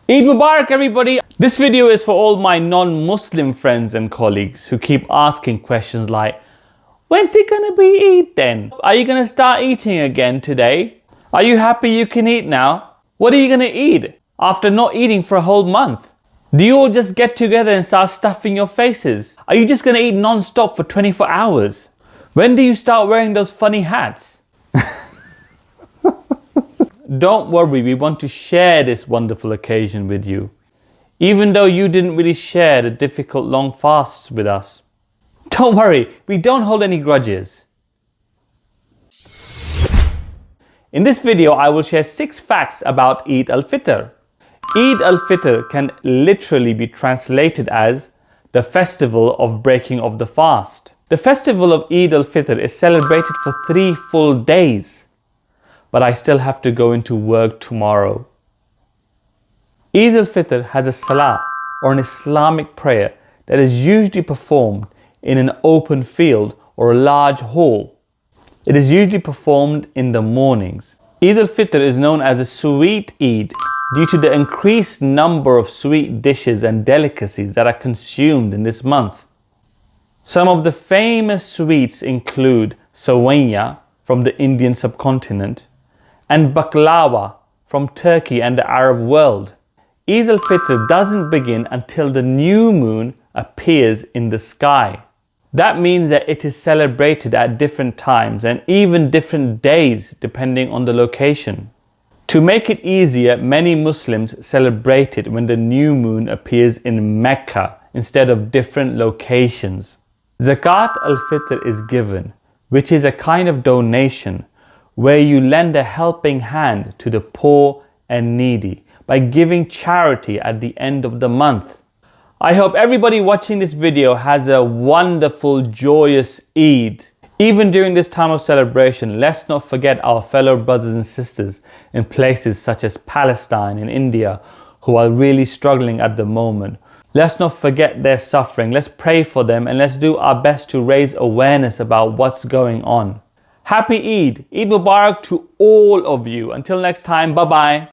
Eid Mubarak everybody! This video is for all my non-Muslim friends and colleagues who keep asking questions like, when's it gonna be Eid then? Are you gonna start eating again today? Are you happy you can eat now? What are you gonna eat after not eating for a whole month? Do you all just get together and start stuffing your faces? Are you just gonna eat non-stop for 24 hours? When do you start wearing those funny hats? Don't worry, we want to share this wonderful occasion with you, even though you didn't really share the difficult long fasts with us. Don't worry, we don't hold any grudges. In this video, I will share 6 facts about Eid al-Fitr. Eid al-Fitr can literally be translated as the festival of breaking of the fast. The festival of Eid al-Fitr is celebrated for 3 full days. But I still have to go into work tomorrow. Eid al-Fitr has a salah, or an Islamic prayer, that is usually performed in an open field or a large hall. It is usually performed in the mornings. Eid al-Fitr is known as a Sweet Eid due to the increased number of sweet dishes and delicacies that are consumed in this month. Some of the famous sweets include sawanya from the Indian subcontinent, and baklava from Turkey and the Arab world. Eid al-Fitr doesn't begin until the new moon appears in the sky. That means that it is celebrated at different times and even different days depending on the location. To make it easier, many Muslims celebrate it when the new moon appears in Mecca instead of different locations. Zakat al-Fitr is given, which is a kind of donation where you lend a helping hand to the poor and needy by giving charity at the end of the month. I hope everybody watching this video has a wonderful, joyous Eid. Even during this time of celebration, let's not forget our fellow brothers and sisters in places such as Palestine and India who are really struggling at the moment. Let's not forget their suffering. Let's pray for them and let's do our best to raise awareness about what's going on. Happy Eid! Eid Mubarak to all of you. Until next time, bye-bye.